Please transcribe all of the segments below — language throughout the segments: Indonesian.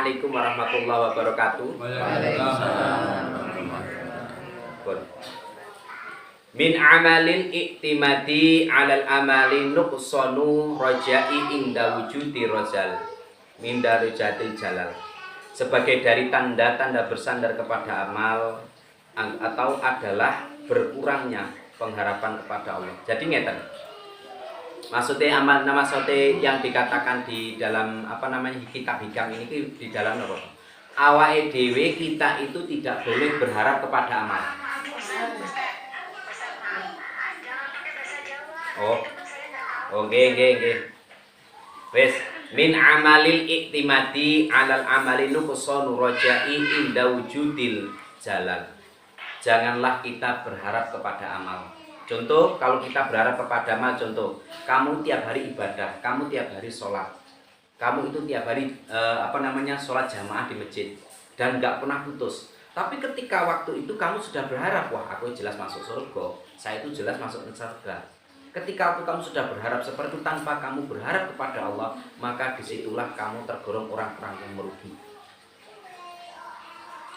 Assalamualaikum warahmatullahi wabarakatuh. Min amalin iktimadi alal amali nuqsanu rajai inda wujudi rajal min darajatil jalal. Sebagai dari tanda-tanda bersandar kepada amal atau adalah berkurangnya pengharapan kepada Allah. Jadi ngeten. Maksudnya amal nama sote yang dikatakan di dalam kitab hikam ini di dalam apa? Awake dhewe kita itu tidak boleh berharap kepada amal. Oke. Wes min amalil iktimadi alal amali nuqsanu rajai inda wujudil jalal. Janganlah kita berharap kepada amal. Contoh, kalau kita berharap kepada amal, contoh, kamu tiap hari ibadah, kamu tiap hari sholat, kamu itu tiap hari sholat jamaah di masjid dan nggak pernah putus. Tapi ketika waktu itu kamu sudah berharap, wah aku jelas masuk surga, saya itu jelas masuk surga. Ketika waktu kamu sudah berharap seperti itu tanpa kamu berharap kepada Allah, maka disitulah kamu tergolong orang-orang yang merugi.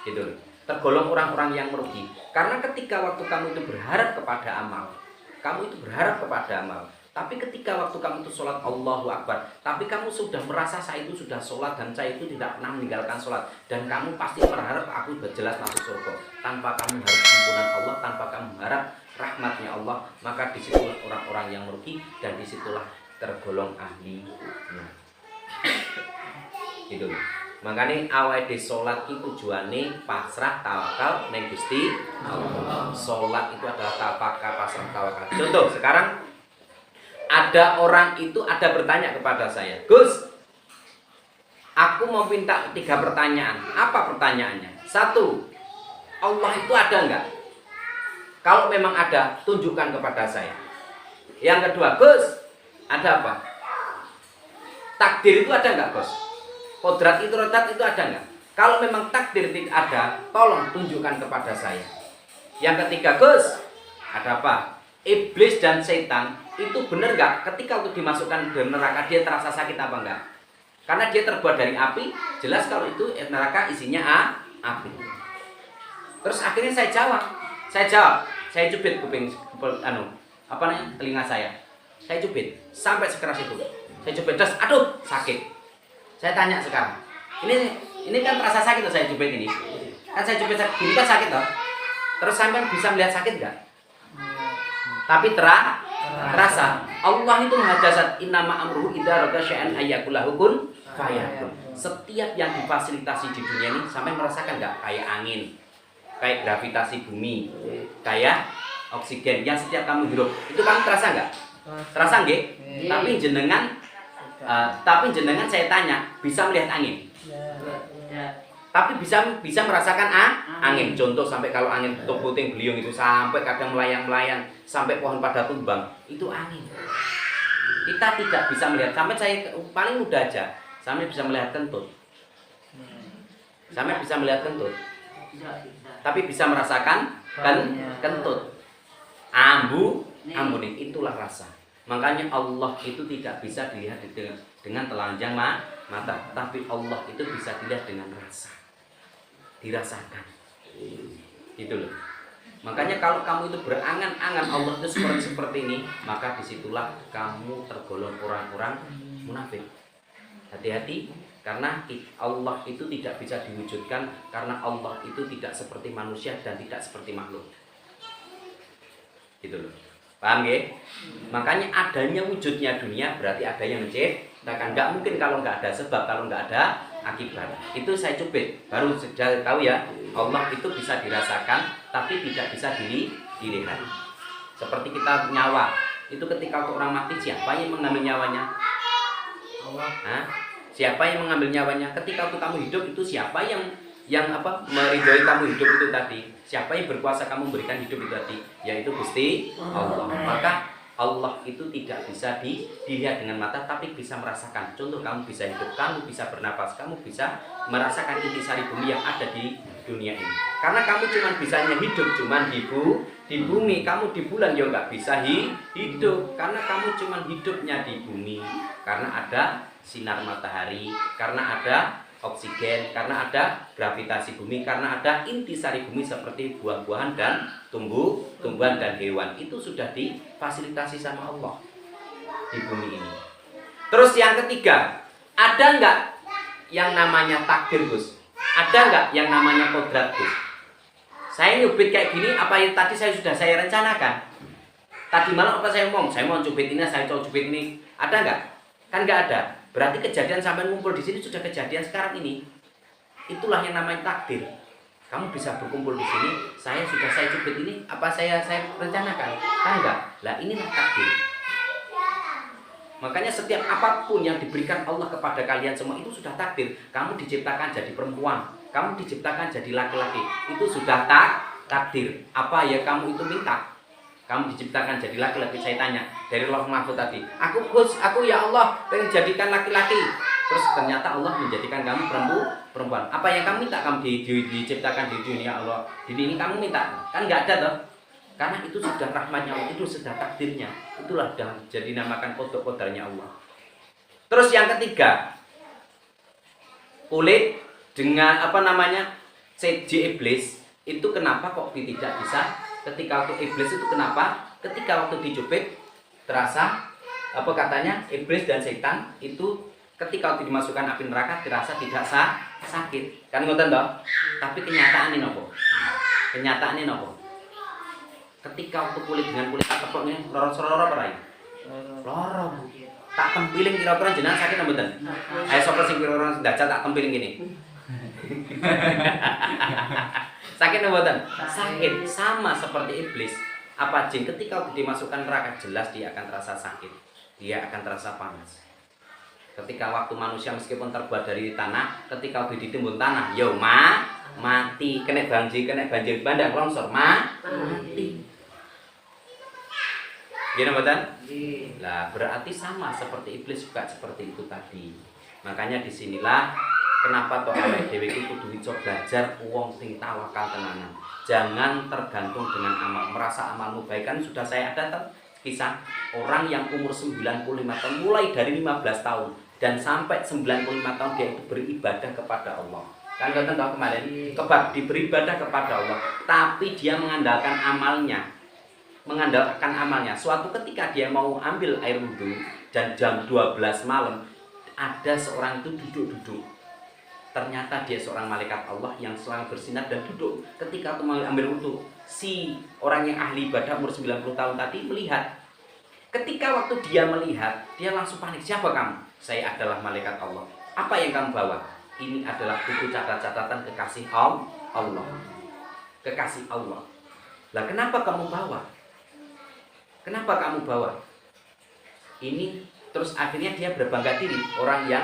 Gitu. Tergolong orang-orang yang merugi. Karena ketika waktu kamu itu berharap kepada amal, kamu itu berharap kepada amal. Tapi ketika waktu kamu itu sholat Allahu Akbar, tapi kamu sudah merasa saya itu sudah sholat dan saya itu tidak pernah meninggalkan sholat, dan kamu pasti berharap aku jelas masuk surga. Tanpa kamu harap ampunan Allah, tanpa kamu harap rahmatnya Allah, maka disitulah orang-orang yang merugi dan disitulah tergolong ahli. Gitu. Makanya awake dhewe salat itu tujuane pasrah tawakal ning Gusti Allah. Salat itu adalah tawakal, pasrah tawakal. Contoh sekarang ada orang itu ada bertanya kepada saya, Gus, aku mau minta 3 pertanyaan. Apa pertanyaannya? 1, Allah itu ada enggak? Kalau memang ada, tunjukkan kepada saya. Yang kedua, Gus, ada apa? Takdir itu ada enggak, Gus? Kodrat itu, rodat itu ada enggak? Kalau memang takdir tidak ada, tolong tunjukkan kepada saya. Yang ketiga, Gus, ada apa? Iblis dan setan itu benar enggak? Ketika waktu dimasukkan ke neraka, dia terasa sakit apa enggak? Karena dia terbuat dari api, jelas kalau itu neraka isinya api. Terus akhirnya saya jawab, saya cubit kuping telinga saya. Saya cubit sampai sekeras itu. Saya cubit terus, aduh sakit. Saya tanya sekarang, ini kan terasa sakit tuh saya cubit ini. Kan saya cubit gini kan sakit toh. Terus sampai bisa melihat sakit enggak? Tapi terasa. Allah itu Maha Jasad, innama amruhu idza arada syai'an ayyakula kun fayakun. Setiap yang difasilitasi di dunia ini sampai merasakan enggak? Kayak angin, kayak gravitasi bumi, kayak oksigen yang setiap kamu hirup. Itu kamu terasa enggak? Terasa nggih? Tapi jenengan saya tanya, bisa melihat angin? Tapi bisa merasakan angin. Contoh sampai kalau angin puting beliung itu sampai kadang melayang-melayang sampai pohon pada tumbang, itu angin. Kita tidak bisa melihat. Sampai saya paling mudah aja, sampai bisa melihat kentut. Tapi bisa merasakan kentut. Ambune itulah rasa. Makanya Allah itu tidak bisa dilihat dengan telanjang mata, tapi Allah itu bisa dilihat dengan rasa, dirasakan. Gitu loh. Makanya kalau kamu itu berangan-angan Allah itu seperti ini, maka disitulah kamu tergolong orang-orang munafik. Hati-hati, karena Allah itu tidak bisa diwujudkan, karena Allah itu tidak seperti manusia dan tidak seperti makhluk. Gitu loh. Paham ya? Makanya adanya wujudnya dunia berarti ada yang menciptakan. Nggak mungkin kalau nggak ada sebab, kalau nggak ada akibat. Itu saya cubit, baru sudah tahu ya. Allah itu bisa dirasakan, tapi tidak bisa dilihat. Seperti kita nyawa, itu ketika orang mati siapa yang mengambil nyawanya? Allah. Siapa yang mengambil nyawanya? Ketika waktu kamu hidup itu siapa yang meridhoi kamu hidup itu tadi? Siapa yang berkuasa kamu memberikan hidup itu tadi? Yaitu Gusti Allah. Maka Allah itu tidak bisa dilihat dengan mata, tapi bisa merasakan. Contoh, kamu bisa hidup, kamu bisa bernapas, kamu bisa merasakan intisari bumi yang ada di dunia ini. Karena kamu cuma bisanya hidup cuma di bumi, kamu di bulan ya nggak bisa hidup. Karena kamu cuma hidupnya di bumi. Karena ada sinar matahari, karena ada oksigen, karena ada gravitasi bumi, karena ada intisari bumi seperti buah-buahan dan tumbuhan dan hewan. Itu sudah difasilitasi sama Allah di bumi ini. Terus yang ketiga, ada nggak yang namanya takdir, Gus? Ada nggak yang namanya kodrat, Gus? Saya nyubit kayak gini, apa yang tadi sudah saya rencanakan? Tadi malam apa saya ngomong? Saya mau cubit ini, saya mau cubit ini. Ada nggak? Kan nggak ada. Berarti kejadian sampai ngumpul di sini sudah kejadian sekarang ini. Itulah yang namanya takdir. Kamu bisa berkumpul di sini, saya cubit ini, apa saya rencanakan? Kan enggak? Lah inilah takdir. Makanya setiap apapun yang diberikan Allah kepada kalian semua itu sudah takdir. Kamu diciptakan jadi perempuan, kamu diciptakan jadi laki-laki, itu sudah takdir. Apa ya kamu itu minta? Kamu diciptakan jadi laki-laki, saya tanya dari Lauh Mahfuz tadi, aku ya Allah pengen jadikan laki-laki, terus ternyata Allah menjadikan kamu perempuan. Apa yang kamu minta? Kamu diciptakan di dunia Allah, di ini kamu minta? Kan nggak ada toh? Karena itu sudah rahmatnya Allah, itu sudah takdirnya. Itulah jadi namakan kodok-kodoknya Allah. Terus yang ketiga, kulit dengan CJ iblis itu kenapa kok tidak bisa? Ketika waktu iblis itu kenapa? Ketika waktu dicubit terasa iblis dan setan itu ketika waktu dimasukkan api neraka terasa tidak sakit. Kan ngoten toh? Tapi kenyataannya nopo? Kenyataannya nopo? Ketika waktu kulit dengan kulit tak tepoknya loro-loro apa rai? Loro. Tak tempiling kira-kira jenengan sakit mboten? Ayo sapa sing kira-kira ndajal tak tempiling gini. Sakit mboten? Sakit. Sama seperti iblis. Apa jin ketika dimasukkan neraka jelas dia akan terasa sakit. Dia akan terasa panas. Ketika waktu manusia meskipun terbuat dari tanah, ketika ditimbun tanah, yo mati, kena banjir bandang longsor mati. Gini mboten? Lah berarti sama seperti iblis juga seperti itu tadi. Makanya disinilah kenapa toh awake dhewe iki kudu iso belajar wong sing tawakal tenanan. Jangan tergantung dengan amal. Merasa amalmu baik, kan sudah saya ada kisah orang yang umur 95 tahun mulai dari 15 tahun dan sampai 95 tahun dia itu beribadah kepada Allah. Kan kalian tahu kemarin beribadah kepada Allah, tapi dia mengandalkan amalnya. Suatu ketika dia mau ambil air wudhu dan jam 12 malam ada seorang itu duduk. Ternyata dia seorang malaikat Allah yang selalu bersinar dan duduk. Ketika mau ambil wudhu, si orang yang ahli ibadah umur 90 tahun tadi melihat. Ketika waktu dia melihat, dia langsung panik. Siapa kamu? Saya adalah malaikat Allah. Apa yang kamu bawa? Ini adalah buku catatan kekasih Allah. Kekasih Allah. Lah kenapa kamu bawa? Kenapa kamu bawa? Ini terus akhirnya dia berbangga diri, orang yang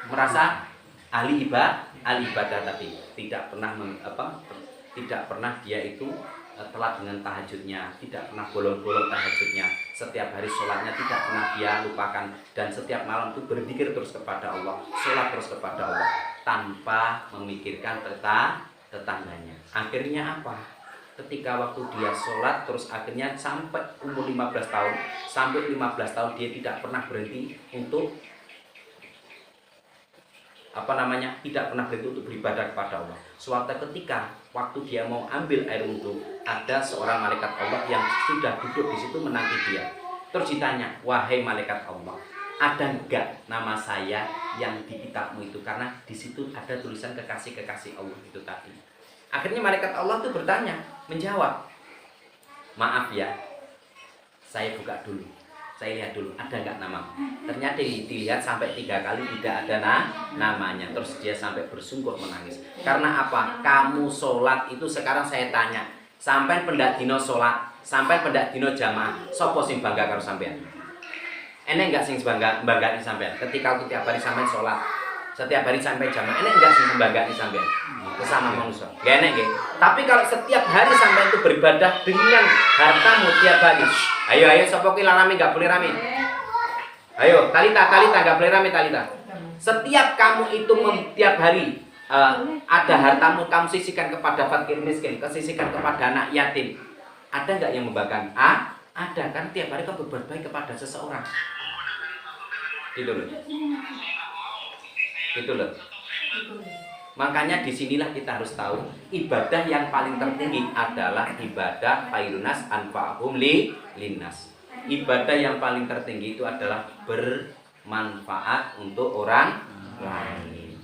merasa ahli ibadah tadi, tidak pernah dia itu telat dengan tahajudnya, tidak pernah bolong-bolong tahajudnya, setiap hari sholatnya tidak pernah dia lupakan, dan setiap malam itu berzikir terus kepada Allah, sholat terus kepada Allah tanpa memikirkan tetangganya. Akhirnya apa? Ketika waktu dia sholat terus akhirnya sampai umur 15 tahun dia tidak pernah berhenti untuk tidak pernah berhenti untuk beribadah kepada Allah. Suatu ketika waktu dia mau ambil air wudhu, ada seorang malaikat Allah yang sudah duduk di situ menanti dia. Terus ditanya, wahai malaikat Allah, ada enggak nama saya yang di kitabmu itu? Karena di situ ada tulisan kekasih Allah itu tadi. Akhirnya malaikat Allah itu bertanya, menjawab, maaf ya, saya buka dulu, saya lihat dulu, ada nggak nama? Ternyata dilihat sampai 3 kali tidak ada namanya. Terus dia sampai bersungguh menangis. Karena apa? Kamu sholat itu sekarang saya tanya, sampai pendak dino sholat, sampai pendak dino jamaah, sopo sing bangga karo sampean? Enek nggak sing bangga sampean? Ketika aku tiap hari sampai sholat, setiap hari sampai jamaah, enek nggak sing bangga sampean? Bersama manusia, gak enak gak? Tapi kalau setiap hari sampai itu beribadah dengan hartamu tiap hari, ayo sopo ki rame, gak boleh rame. Ayo Talita gak boleh rame Talita. Setiap kamu itu tiap hari ada hartamu kamu sisihkan kepada fakir miskin, sisihkan kepada anak yatim. Ada nggak yang membanggakan? Ada kan, tiap hari kamu berbuat baik kepada seseorang. Gitu loh. Gitu loh. Makanya disinilah kita harus tahu ibadah yang paling tertinggi adalah ibadah khairunas anfa'hum linnas. Ibadah yang paling tertinggi itu adalah bermanfaat untuk orang lain.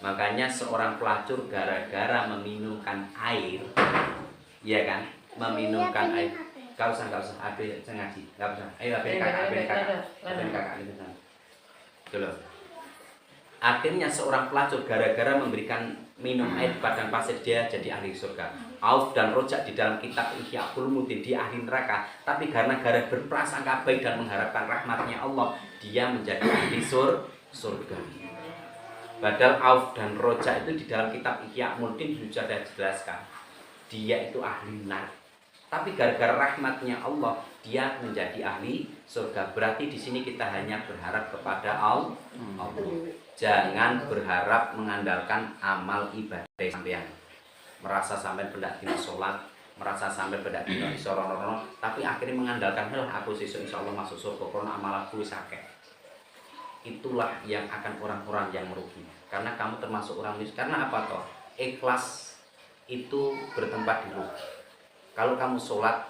Makanya seorang pelacur gara-gara meminumkan air, ya kan? Meminumkan air. Gak usah, abe ngaji, gak usah. Ayo abe kakak itu sana. Tuh loh. Akhirnya seorang pelacur gara-gara memberikan minum air di padang pasir dia jadi ahli surga. Auf dan Rojak di dalam kitab Ihya Ulumuddin dia ahli neraka, tapi karena berprasangka baik dan mengharapkan rahmatnya Allah, dia menjadi ahli surga. Padahal Auf dan Rojak itu di dalam kitab Ihya Ulumuddin sudah dijelaskan. Dia itu ahli neraka. Tapi gara-gara rahmatnya Allah, dia menjadi ahli surga. Berarti di sini kita hanya berharap kepada Allah. Jangan berharap mengandalkan amal ibadah sampean. Merasa sampai pendak dina salat, merasa sampai pendak dina iso rono-rono, tapi akhirnya mengandalkan aku sesuk insyaallah masuk surga karena amal aku wis akeh. Itulah yang akan orang-orang yang merugi. Karena kamu termasuk orang miskin. Karena apa toh? Ikhlas itu bertempat di ruh. Kalau kamu sholat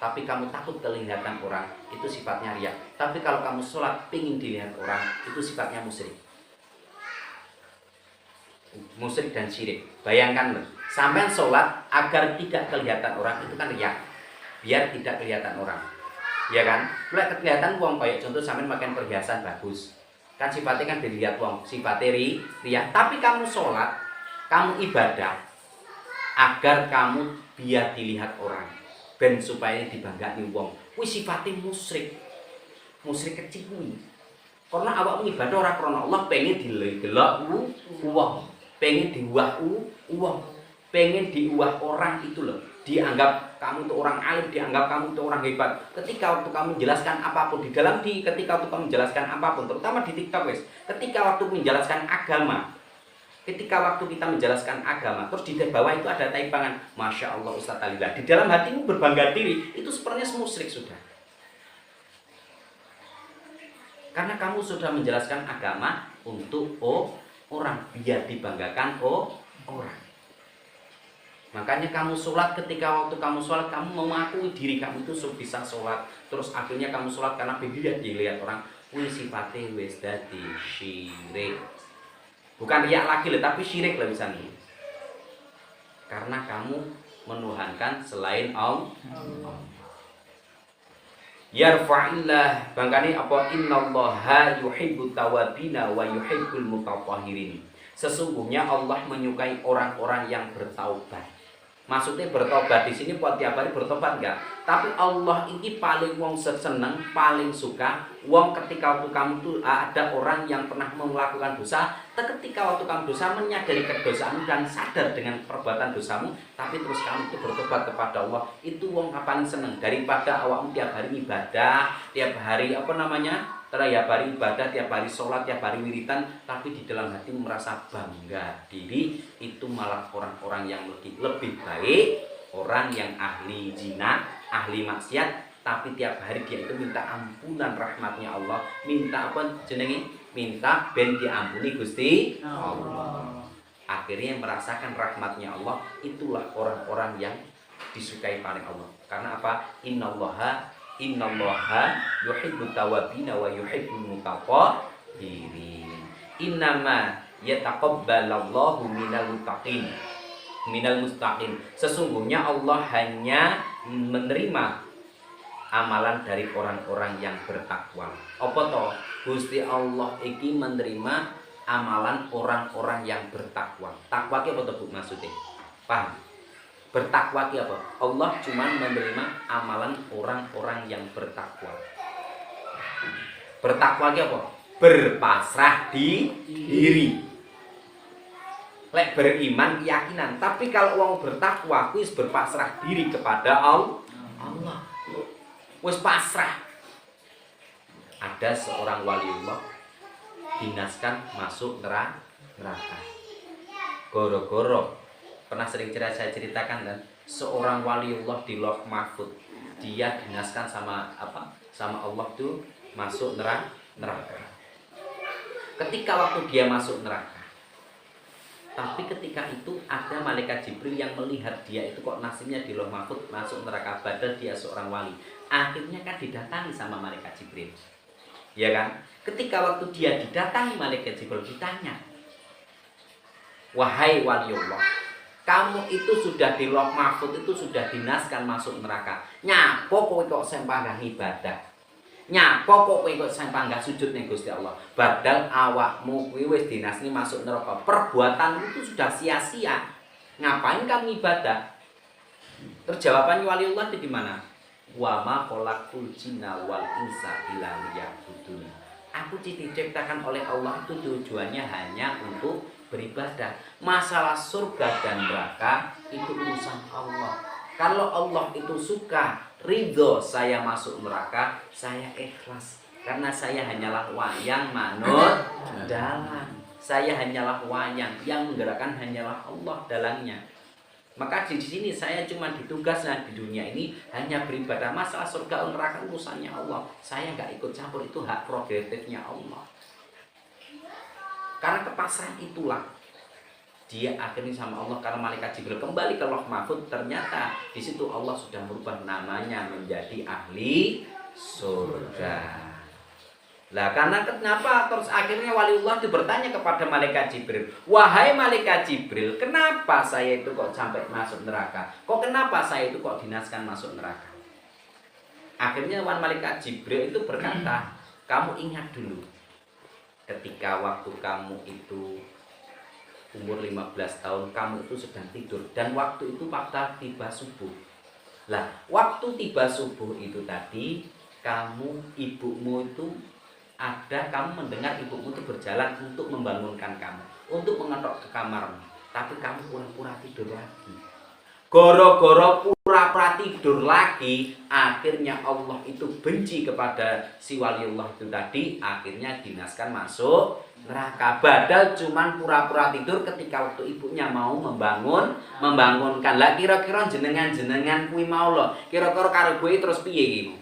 tapi kamu takut kelihatan orang, itu sifatnya riya. Tapi kalau kamu sholat pingin dilihat orang, itu sifatnya musyrik. Musyrik dan syirik. Bayangkan loh, sampai sholat agar tidak kelihatan orang, itu kan riya. Biar tidak kelihatan orang, ya kan? Mulai kelihatan uang, kayak contoh sampai makan perhiasan bagus, kan sifatnya kan dilihat uang, sifatnya riya. Tapi kamu sholat, kamu ibadah agar kamu biar dilihat orang, ben supaya dibanggani wong. Kuwi sifate musyrik. Musyrik kecil kuwi. Karena awakmu ibadah ora krana Allah, pengen delok wong, pengen diwah wong, pengen diwah orang itu loh. Dianggap kamu itu orang alim, dianggap kamu itu orang hebat. Ketika waktu kamu menjelaskan apapun ketika waktu kamu menjelaskan apapun, terutama di TikTok guys, ketika waktu menjelaskan agama, ketika waktu kita menjelaskan agama, terus di bawah itu ada taipangan, Masya Allah Ustaz Alillah. Di dalam hatimu berbangga diri, itu sebenarnya musyrik sudah. Karena kamu sudah menjelaskan agama untuk orang, biar dibanggakan orang. Makanya kamu sholat, ketika waktu kamu sholat, kamu mengakui diri kamu itu bisa sholat. Terus akhirnya kamu sholat karena dilihat orang, wih sifatnya wis dadi syirik. Bukan riak lagi loh, tapi syirik lah misalnya. Karena kamu menuhankan selain Allah. Yarfa'illah, bangkane apa, innallaha yuhibbut tawabina wa yuhibbul mutatahhirin. Sesungguhnya Allah menyukai orang-orang yang bertaubat. Maksudnya bertobat di sini buat tiap hari bertobat enggak? Tapi Allah ini paling wong seneng, paling suka wong ketika waktu kamu tuh ada orang yang pernah melakukan dosa, ketika waktu kamu dosa menyadari kedosaanmu dan sadar dengan perbuatan dosamu, tapi terus kamu itu bertobat kepada Allah, itu wong paling seneng daripada awakmu tiap hari ibadah, tiap hari tiap hari ibadah, tiap hari sholat, tiap hari wiritan, tapi di dalam hati merasa bangga diri. Itu malah orang-orang yang lebih baik, orang yang ahli zina, ahli maksiat, tapi tiap hari dia itu minta ampunan rahmatnya Allah, minta apa jenenge, minta ben diampuni Gusti Allah. Akhirnya merasakan rahmatnya Allah. Itulah orang-orang yang disukai paling Allah. Karena apa? Innallaha yuhibbut tawabina wa yuhibbul mutatahhirin. Innama yataqabbalallahu minal mustaqim. Sesungguhnya Allah hanya menerima amalan dari orang-orang yang bertakwa. Apa toh? Gusti Allah iki menerima amalan orang-orang yang bertakwa. Takwa ki apa to, Bu, maksudnya? Paham? Bertakwa ki apa? Allah cuma menerima amalan orang-orang yang bertakwa. Bertakwa ki apa? Berpasrah diri. Lek beriman keyakinan, tapi kalau wong bertakwa kuwi berpasrah diri kepada Allah. Wis pasrah. Ada seorang waliullah dinaskan masuk neraka. Goro-goro, pernah sering saya ceritakan kan, seorang waliullah di Lauh Mahfud, dia dinaskan sama Allah tuh masuk neraka. ketika waktu dia masuk neraka. Tapi ketika itu ada malaikat Jibril yang melihat dia itu kok nasibnya di Lauh Mahfuz masuk neraka, padahal dia seorang wali. Akhirnya kan didatangi sama malaikat Jibril. Ya kan? Ketika waktu dia didatangi malaikat Jibril ditanya, "Wahai waliullah, kamu itu sudah di Lauh Mahfuz itu sudah dinaskan masuk neraka. Nyapo kowe kok sempanggang ibadah? Nyapo kok kowe kok sempanggang sujud ning Gusti Allah? Badal awakmu kuwi wis dinasni masuk neraka. Perbuatanmu itu sudah sia-sia. Ngapain kamu ibadah?" Terus jawabannya waliullah itu gimana? "Wa ma khalaqul jinna wal insa illa liya'budun." Aku diciptakan oleh Allah itu tujuannya hanya untuk beribadah. Masalah surga dan neraka itu urusan Allah. Kalau Allah itu suka, ridho saya masuk neraka, saya ikhlas. Karena saya hanyalah wayang manut dalang. Saya hanyalah wayang, yang menggerakkan hanyalah Allah dalangnya. Maka di sini saya cuma ditugaskan di dunia ini hanya beribadah. Masalah surga dan neraka urusannya Allah. Saya nggak ikut campur, itu hak prerogatifnya Allah. Karena kepasrahan itulah dia akhirnya sama Allah. Karena malaikat Jibril kembali ke Lauh Mahfuz, ternyata di situ Allah sudah merubah namanya menjadi ahli surga. Lah karena kenapa terus akhirnya waliullah itu bertanya kepada malaikat Jibril, "Wahai malaikat Jibril, kenapa saya itu kok sampai masuk neraka? Kok kenapa saya itu kok dinaskan masuk neraka?" Akhirnya malaikat Jibril itu berkata, "Kamu ingat dulu ketika waktu kamu itu umur 15 tahun, kamu itu sedang tidur dan waktu itu pada tiba subuh. Lah, waktu tiba subuh itu tadi ibumu itu ada, kamu mendengar ibumu itu berjalan untuk membangunkan kamu, untuk mengetok ke kamarmu, tapi kamu pura-pura tidur lagi. Goro-goro pura-pura tidur lagi, akhirnya Allah itu benci kepada si waliullah itu tadi, akhirnya dinaskan masuk neraka. Badal cuman pura-pura tidur ketika waktu ibunya mau membangunkan. Lah kira-kira jenengan kuwi mau lho, kira-kira karo gue terus piye iki?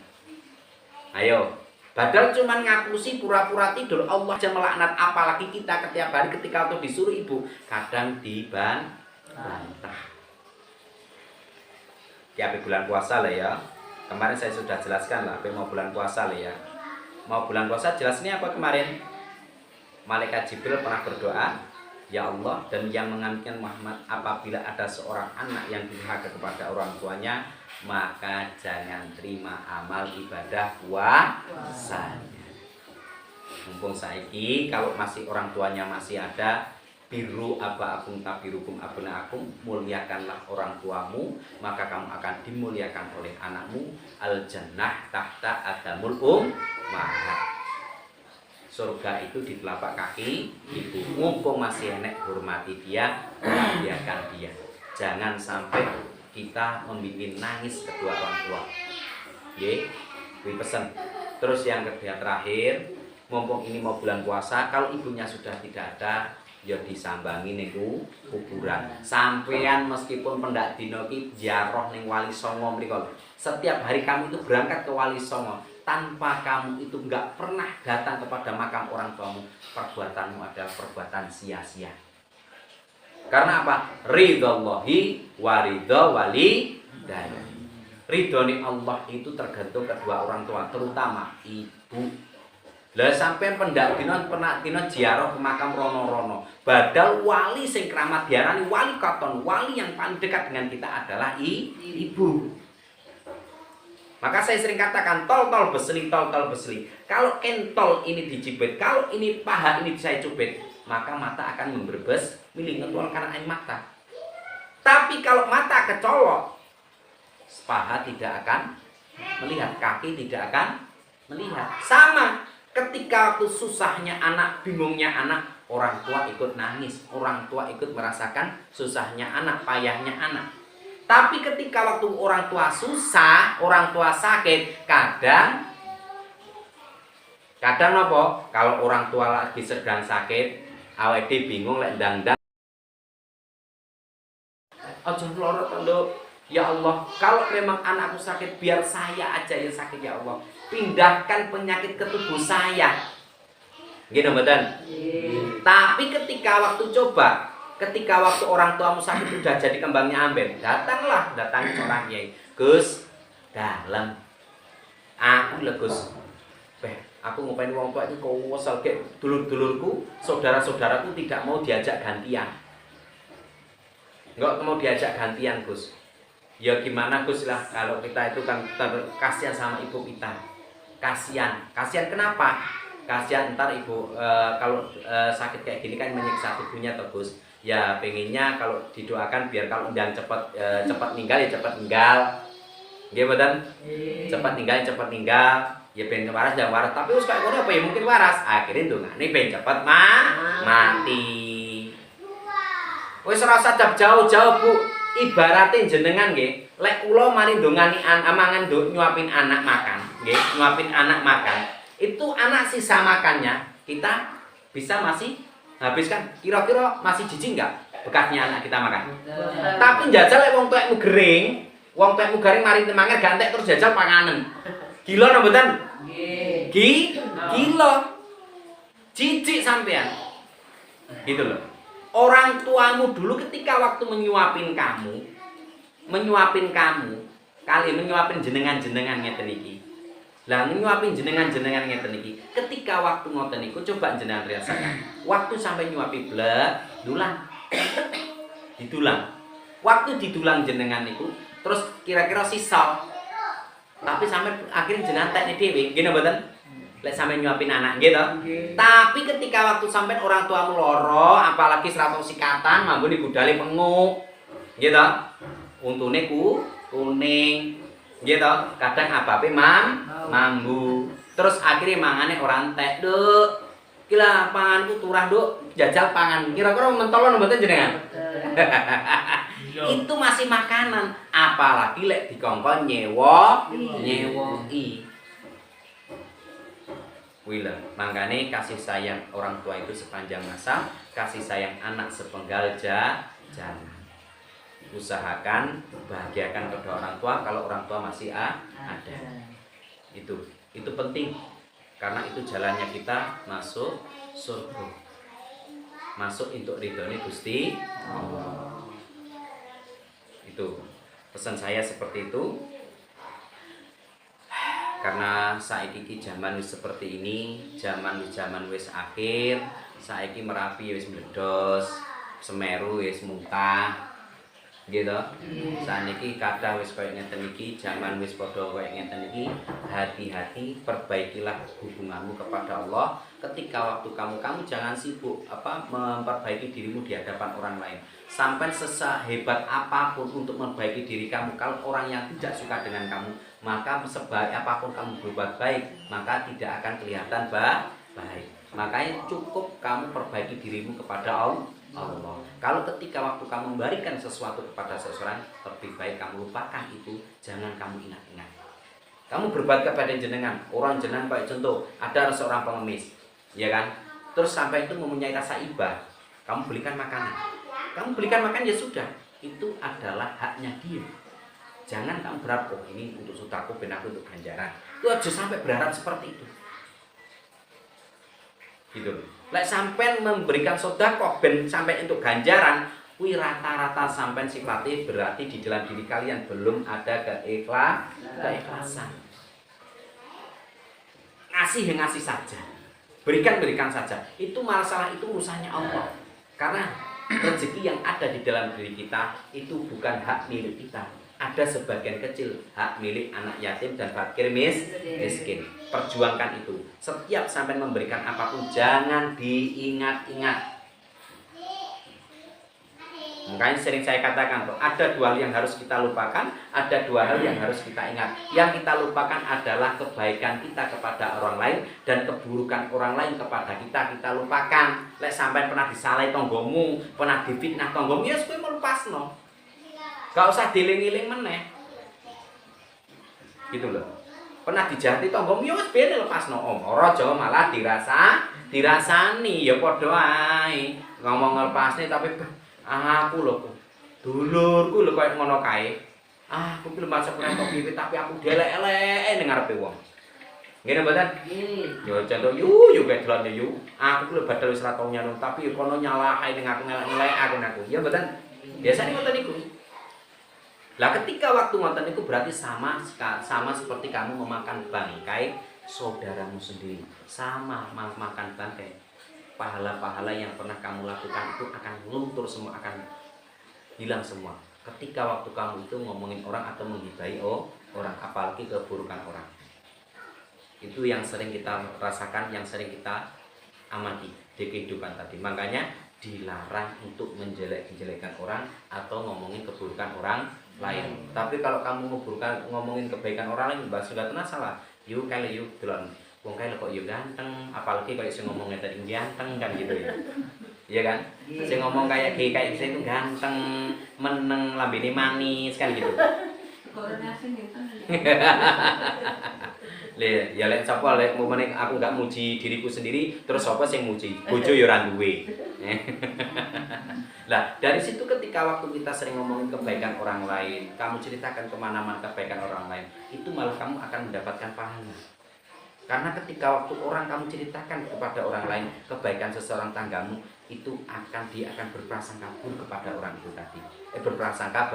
Ayo. Padahal cuma ngapusi pura-pura tidur, Allah aja melaknat, apalagi kita setiap hari ketika waktu disuruh ibu kadang dibantah. Ya bulan puasa lah ya. Kemarin saya sudah jelaskan lah, mau bulan puasa lah ya. Mau bulan puasa jelasnya apa kemarin? Malaikat Jibril pernah berdoa, "Ya Allah, dan yang mengaminkan Muhammad, apabila ada seorang anak yang durhaka kepada orang tuanya, maka jangan terima amal ibadah puasanya." Mumpung saiki kalau masih orang tuanya masih ada, biru abaakum tabirukum abnaakum, muliakanlah orang tuamu, maka kamu akan dimuliakan oleh anakmu. Al jannah tahta adamul ummahat. Surga itu di telapak kaki ibu. Mumpung masih enek, hormati dia, muliakan dia. Jangan sampai kita membimbing nangis kedua orang tua. Ye, gue pesen. Terus yang kedua terakhir, mumpung ini mau bulan puasa, kalau ibunya sudah tidak ada, ya disambangi niku kuburan. Sampean meskipun pendak dino ki ziarah ning Wali Songo mriku. Setiap hari kamu itu berangkat ke Wali Songo, tanpa kamu itu enggak pernah datang kepada makam orang tuamu, perbuatanmu adalah perbuatan sia-sia. Karena apa? Ridhallahi wa ridha walidayya. Ridhoni Allah itu tergantung kedua orang tua, terutama ibu. Lah sampean pendak dina ziarah ke makam rono-rono, badal wali sing keramat diarani wali katon, wali yang paling dekat dengan kita adalah ibu. Maka saya sering katakan tol-tol besli. Kalau entol ini dijibet, kalau ini paha ini saya cubit, maka mata akan memberbes, milih ngetol karena air mata. Tapi kalau mata kecolok, paha tidak akan melihat, kaki tidak akan melihat. Sama ketika waktu susahnya anak, bingungnya anak, orang tua ikut nangis, orang tua ikut merasakan susahnya anak, payahnya anak. Tapi ketika waktu orang tua susah, orang tua sakit, kadang apa? Kalau orang tua lagi sedang sakit, awake bingung lek ndang-ndang. Aja loro tanduk. Ya Allah, kalau memang anakku sakit, biar saya aja yang sakit ya Allah. Pindahkan penyakit ke tubuh saya. Nggih mboten? Tapi ketika waktu orang tuamu sakit udah jadi kembangnya amben, datangi seorang kiai. Gus, dalem. Aku lho Gus. Aku ngupain wong tua itu kewesel kek dulur-dulurku, saudara-saudaraku tidak mau diajak gantian. Enggak mau diajak gantian, Gus. Ya gimana Gus lah, kalau kita itu kan kasihan sama ibu kita. Kasihan kenapa? Kasihan ntar ibu kalau sakit kayak gini kan menyiksa tubuhnya toh Gus. Ya pengennya kalau didoakan biar kalau yang cepat meninggal ya cepat meninggal. Nggih mboten? Cepat meninggal. Ya pengen waras dan waras, tapi wis kaya ngono apa ya mungkin waras. Akhirnya ndongane pengen cepet mati. Wis rasa jauh-jauh Bu. Ibaratnya jenengan nggih, lek kula mari ndongani mangan nyuapin anak makan, nggih, nyuapin anak makan. Itu anak sisa makannya kita bisa masih habiskan. Kira-kira masih jijik enggak bekasnya anak kita makan? Tapi njajal lek wong tuwekmu gering, mari temangan gantek terus jajal panganen. Gila no mboten? Nggih. Gila. Jijik sampean. Gitu loh. Orang tuamu dulu ketika waktu menyuapin kamu, kali menyuapin jenengan ngeten iki. Lah menyuapin jenengan ngeten iki. Ketika waktu ngoten niku coba jenengan rasakan. Waktu sampai nyuapi blek, dulang. Didulang. Waktu didulang jenengan niku, terus kira-kira sisa. Tapi sampai akhirnya jenengan teknik dhewe, nggih mboten? Lek sampe nyuapin anak gitu. Tapi ketika waktu sampai orang tuamu loro, apalagi seratus sikatan, mambune budale penguk. Gitu. Untune kuning. Gitu. Kadang abape mambu. Terus akhirnya mangane orang entek, Duk. Gila panganku turah, Duk. Jajal pangan. Kira-kira mentolon mboten jenengan? Itu masih makanan, apalagi lek dikongkon nyewoi. Wila, makanya kasih sayang orang tua itu sepanjang masa, kasih sayang anak sepenggal jalan. Usahakan bahagiakan kedua orang tua kalau orang tua masih ada. Itu penting karena itu jalannya kita masuk surga. Masuk untuk ridhonya Gusti Allah. Itu pesan saya seperti itu. Karena saiki zaman wis seperti ini, zaman wis akhir, saiki Merapi wis meledos, Semeru wis muntah. Gitu. Saniki kathah wis koyo ngeten iki, zaman wis padha koyo ngeten iki. Hati-hati, perbaikilah hubunganmu kepada Allah. Ketika waktu kamu jangan sibuk memperbaiki dirimu di hadapan orang lain. Sampai sehebat apapun untuk memperbaiki diri kamu, kalau orang yang tidak suka dengan kamu, maka sebaik apapun kamu berbuat baik, maka tidak akan kelihatan baik. Makanya cukup kamu perbaiki dirimu kepada Allah. Kalau ketika waktu kamu memberikan sesuatu kepada seseorang, lebih baik kamu lupakan itu, jangan kamu ingat-ingat. Kamu berbuat kepada jenengan, orang jenengan kayak contoh, ada seorang pengemis, ya kan? Terus sampai itu mempunyai rasa ibah, kamu belikan makanan. Kamu belikan makan ya sudah, itu adalah haknya dia. Jangan kamu berharap, oh ini untuk sutaku, ben aku untuk ganjaran. Itu aja sampai berharap seperti itu. Gitu. Lek sampai memberikan sedekah ben sampai untuk ganjaran, kuwi rata-rata sampai sifatnya berarti di dalam diri kalian belum ada keikhlasan. Ngasih saja. Berikan saja. Itu masalah itu urusannya Allah. Karena rezeki yang ada di dalam diri kita itu bukan hak milik kita. Ada sebagian kecil hak milik anak yatim dan fakir miskin. Perjuangkan itu. Setiap sampai memberikan apapun jangan diingat-ingat. Makanya sering saya katakan tuh, ada dua hal yang harus kita lupakan, ada dua hal yang harus kita ingat. Yang kita lupakan adalah kebaikan kita kepada orang lain dan keburukan orang lain kepada kita lupakan. Lek sampai pernah disalahi tonggomu, pernah difitnah tonggomu, ya kowe melupasno. Gak usah diling-iling meneh. Gitu loh. Pernah dijahati tonggomu, ya wis ben lepasno. Ora aja malah dirasani, ya padha ae. Ngomong lepasne tapi aku lho, dulurku lho koyo ngono kae. Aku ki lemah sepurane kok piye tapi aku delek-elek ning ngarepe wong. Nggih mboten? Yo contoh yu kayak dolan yu. Aku ku badal wis ra tau nyalon tapi yo kono nyalahi ning aku ngelek aku. Ya mboten? Biasane ngoten niku. Lah ketika waktu ngoten niku berarti sama seperti kamu memakan bangkai saudaramu sendiri. Sama makan bangkai. Pahala-pahala yang pernah kamu lakukan itu akan luntur semua, akan hilang semua. Ketika waktu kamu itu ngomongin orang atau menggibahi orang, apalagi keburukan orang. Itu yang sering kita rasakan, yang sering kita amati di kehidupan tadi. Makanya dilarang untuk menjelek-jelekan orang atau ngomongin keburukan orang lain. Tapi kalau kamu ngomongin kebaikan orang lain, bahas sudah tenang salah. Yuk kali yuk delon. Wong kaya kok yo ganteng, apalagi kalau sing ngomongnya tadi ganteng kan gitu ya. Iya kan? Sing ngomong kayak saya itu ganteng, meneng, lambene manis kan gitu. Ya lek sapa lek momene aku enggak muji diriku sendiri, terus sapa sing muji? Bojo ya ora duwe. Lah, dari situ ketika waktu kita sering ngomongin kebaikan orang lain, kamu ceritakan kemana-mana kebaikan orang lain, itu malah kamu akan mendapatkan pahala. Karena ketika waktu orang kamu ceritakan kepada orang lain kebaikan seseorang tanggamu, itu dia akan berprasangka buruk kepada orang itu tadi. Berprasangka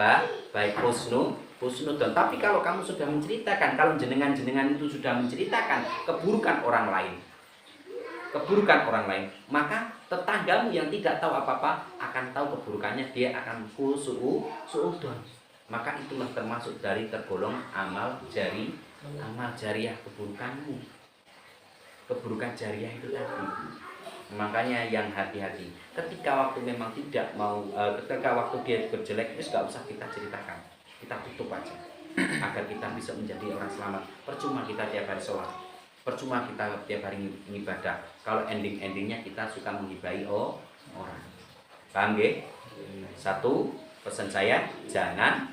baik husnudon. Tapi kalau kamu sudah menceritakan, kalau jenengan itu sudah menceritakan keburukan orang lain, maka tetanggamu yang tidak tahu apa-apa akan tahu keburukannya, dia akan suudon. Maka itulah termasuk dari tergolong amal jariah keburukan jariah itu tadi. Makanya yang hati-hati ketika waktu memang tidak mau ketika waktu dia berjelek itu nggak usah kita ceritakan, kita tutup aja agar kita bisa menjadi orang selamat. Percuma kita tiap hari sholat, percuma kita tiap hari ibadah kalau endingnya kita suka menggibahi orang. Paham nggih? Satu, pesan saya, jangan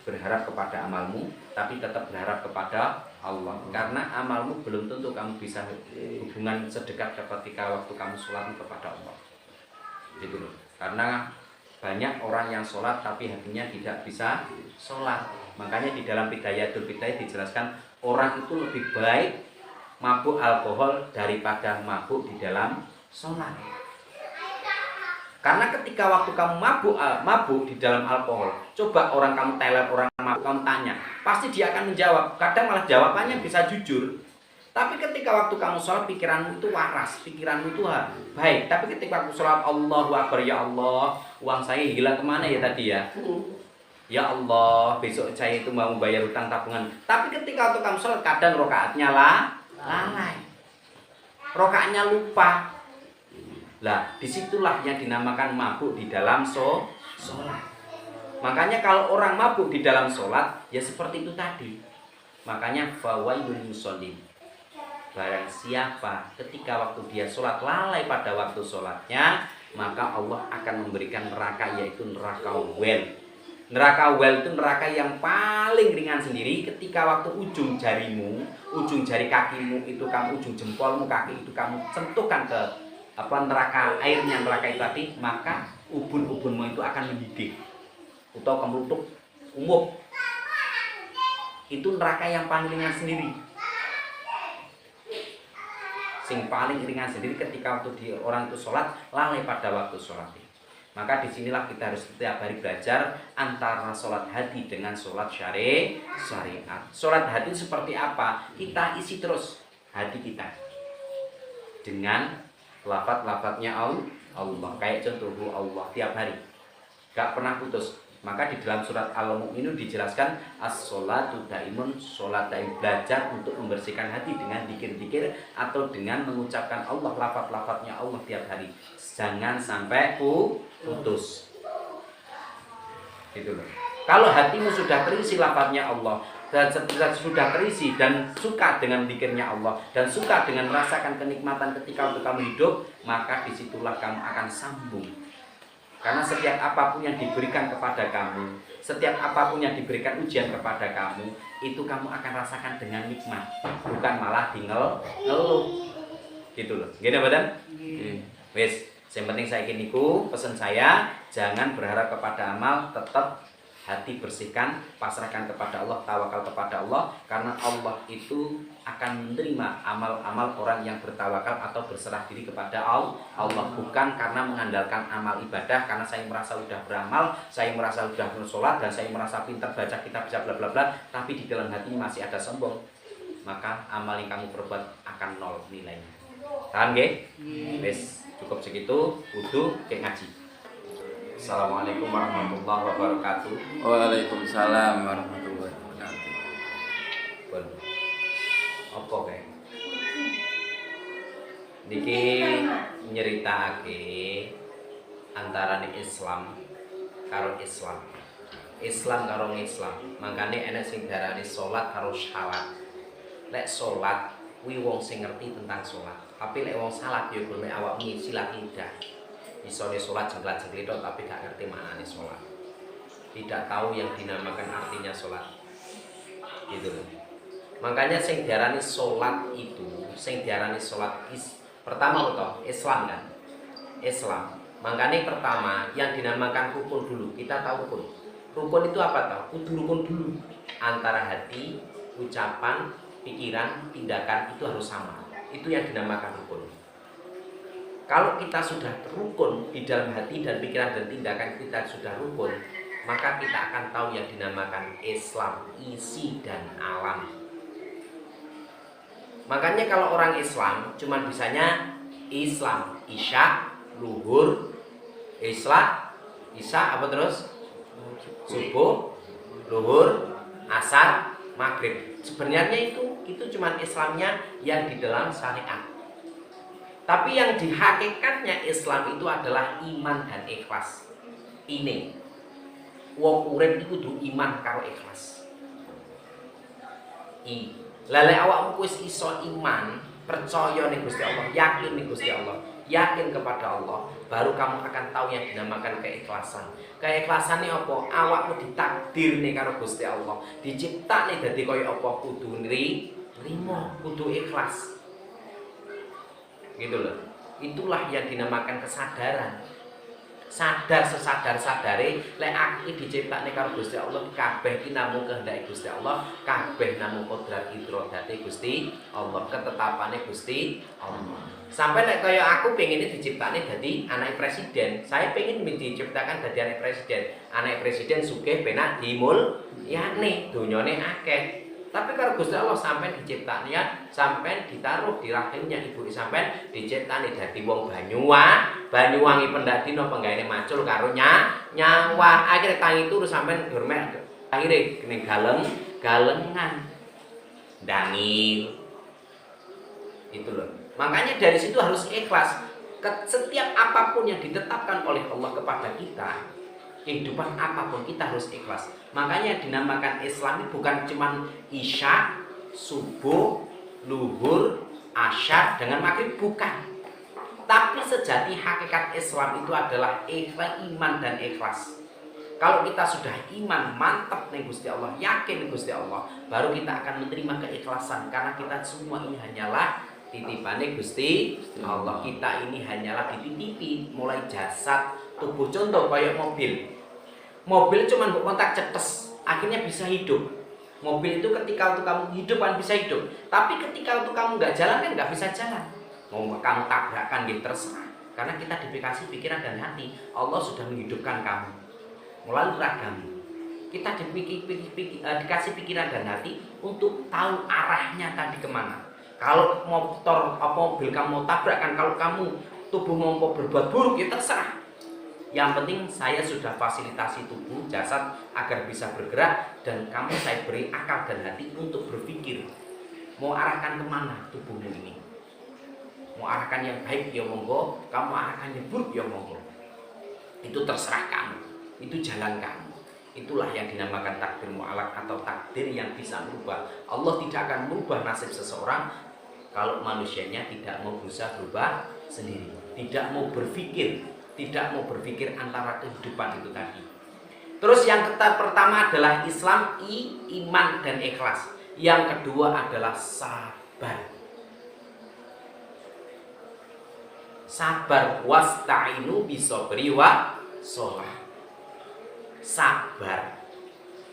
berharap kepada amalmu, tapi tetap berharap kepada Allah. Karena amalmu belum tentu kamu bisa hubungan sedekat ketika waktu kamu sholat kepada Allah. Gitu loh. Karena banyak orang yang sholat tapi hatinya tidak bisa sholat. Makanya di dalam Bidayatul Bidayah dijelaskan orang itu lebih baik mabuk alkohol daripada mabuk di dalam sholat. Karena ketika waktu kamu mabuk di dalam alkohol, coba orang kamu teler, orang mabuk, kamu tanya, pasti dia akan menjawab. Kadang malah jawabannya bisa jujur. Tapi ketika waktu kamu sholat, pikiranmu itu waras, pikiranmu itu baik. Tapi ketika waktu sholat, Allahu Akbar, ya Allah, uang saya hilang kemana ya tadi ya? Ya Allah, besok saya itu mau bayar utang tabungan. Tapi ketika waktu kamu sholat, kadang rokaatnya lalai, rokaatnya lupa. Lah, disitulah yang dinamakan mabuk di dalam sholat. Makanya kalau orang mabuk di dalam sholat, ya seperti itu tadi. Makanya fawailul musholin. Barang siapa ketika waktu dia sholat lalai pada waktu sholatnya, maka Allah akan memberikan neraka, yaitu neraka wel. Neraka wel itu neraka yang paling ringan sendiri. Ketika waktu ujung jarimu, ujung jari kakimu itu kamu, ujung jempolmu kaki itu kamu sentuhkan ke neraka, airnya neraka itu tadi, maka ubun-ubunmu itu akan mendidih atau kemelutuk umum. Itu neraka yang paling ringan sendiri. Sing paling ringan sendiri ketika waktu orang itu sholat lalai pada waktu sholat. Maka disinilah kita harus setiap hari belajar antara sholat hati dengan sholat syariat. Sholat hati seperti apa? Kita isi terus hati kita dengan lafaz-lafaznya Allah. Kayak contoh Allah tiap hari, gak pernah putus. Maka di dalam surat Al-Mu'minun dijelaskan as-sholatu daimun, sholat daim, belajar untuk membersihkan hati dengan dikir-dikir atau dengan mengucapkan Allah, lafaz-lafaznya Allah tiap hari. Jangan sampai putus. Gitu loh. Kalau hatimu sudah terisi lafaznya Allah, dan sudah terisi dan suka dengan zikirnya Allah dan suka dengan merasakan kenikmatan ketika waktu kamu hidup, maka disitulah kamu akan sambung. Karena setiap apapun yang diberikan kepada kamu, setiap apapun yang diberikan ujian kepada kamu, itu kamu akan rasakan dengan nikmat, bukan malah ngeluh. Gitu loh. Gini badan? Wes, yang penting saya niku pesan saya, jangan berharap kepada amal, tetap hati bersihkan, pasrahkan kepada Allah, tawakal kepada Allah, karena Allah itu akan menerima amal-amal orang yang bertawakal atau berserah diri kepada Allah, bukan karena mengandalkan amal ibadah, karena saya merasa sudah beramal, saya merasa sudah bersolat, dan saya merasa pintar baca kitab bisa bla bla bla, tapi di dalam hati masih ada sombong, maka amal yang kamu perbuat akan nol nilainya. Paham nggih? Wis cukup segitu, wudu kayak ngaji. Assalamualaikum warahmatullahi wabarakatuh. Waalaikumsalam warahmatullahi wabarakatuh. Pun apa kae? Niki nyeritakake antarané Islam karo Islam. Islam karo Islam. Makane enek sing darani salat karo syalat. Lek salat kuwi wong sing ngerti tentang salat. Tapi lek wong salat ya kuwi awak ngisi lidah. Isone sholat jengklat-jengklit tapi gak ngerti maknanya sholat, tidak tahu yang dinamakan artinya sholat gitu loh. Makanya sing diarani sholat itu, sing diarani sholat pertama toh Islam kan, Islam. Makanya pertama yang dinamakan rukun dulu, kita tahu rukun. Rukun itu apa toh? Kudu rukun dulu, antara hati, ucapan, pikiran, tindakan itu harus sama. Itu yang dinamakan rukun. Kalau kita sudah rukun di dalam hati dan pikiran dan tindakan kita sudah rukun, maka kita akan tahu yang dinamakan Islam, isi dan alam. Makanya kalau orang Islam cuma bisanya Islam, Isya, luhur, Isya apa terus? Subuh, luhur, asar, maghrib. Sebenarnya itu cuma Islamnya yang di dalam syariat. Tapi yang di hakikatnya Islam itu adalah iman dan ikhlas. Ini wong urip iku kudu iman karo ikhlas. Lele awakmu wis iso iman, percaya ning Gusti Allah, yakin ning Gusti Allah, yakin kepada Allah, baru kamu akan tahu yang dinamakan keikhlasan. Keikhlasan ini apa? Awakmu ditakdir nih karo Gusti Allah, diciptakne dadi kaya apa, kudu nrimo, kudu ikhlas. Gitu loh. Itulah yang dinamakan kesadaran. Sadar sesadar-sadare lek aku diciptakne karo Gusti Allah, kabeh ki namung kehendak Gusti Allah, kabeh namung kodrat idrodate Gusti Allah, ketetapane Gusti Allah. Sampai lek kaya aku pengen diciptakne dadi anak presiden, saya pengen diciptakan dadi anak presiden. Anak presiden sugih penak dimulyani, donyane akeh. Tapi kalau Gusti Allah sampai diciptaknya, sampai ditaruh di rahimnya ibu sampai diciptakne dadi wong Banyuwangi pendadino penggaene macul karo nyawa. Akhire tangi turu sampai durmek akhire ning galengan dangil. Itu loh. Makanya dari situ harus ikhlas. Setiap apapun yang ditetapkan oleh Allah kepada kita, kehidupan apapun kita harus ikhlas. Makanya dinamakan Islam ini bukan cuma Isya, subuh, luhur, asyar dengan maghrib, bukan. Tapi sejati hakikat Islam itu adalah ikhlas, iman dan ikhlas. Kalau kita sudah iman mantap nih Gusti Allah, yakin nih Gusti Allah, baru kita akan menerima keikhlasan, karena kita semua ini hanyalah titipane Gusti Allah. Kita ini hanyalah dititipi, mulai jasad, tubuh. Contoh kayak mobil cuma kontak cetes, akhirnya bisa hidup. Mobil itu ketika untuk kamu hidup kan bisa hidup, tapi ketika untuk kamu nggak jalan kan nggak bisa jalan. Mau kamu tabrakan gitu terserah, karena kita dikasih pikiran dan hati. Allah sudah menghidupkan kamu melalui ragamu. Kita dikasih pikiran dan hati untuk tahu arahnya tadi kemana. Kalau mobil kamu mau tabrakan, kalau kamu tubuh mau berbuat buruk, ya terserah. Yang penting saya sudah fasilitasi tubuh, jasad agar bisa bergerak, dan kamu saya beri akal dan hati untuk berpikir mau arahkan kemana tubuhmu ini. Mau arahkan yang baik ya monggo, kamu arahkan yang buruk ya monggo. Itu terserah kamu, itu jalan kamu. Itulah yang dinamakan takdir mu'alaq atau takdir yang bisa merubah. Allah tidak akan merubah nasib seseorang kalau manusianya tidak mau berusaha berubah sendiri, tidak mau berpikir antara kehidupan itu tadi. Terus yang pertama adalah Islam, iman dan ikhlas. Yang kedua adalah sabar. Sabar, wasta'inu bisobri wa sholat. Sabar.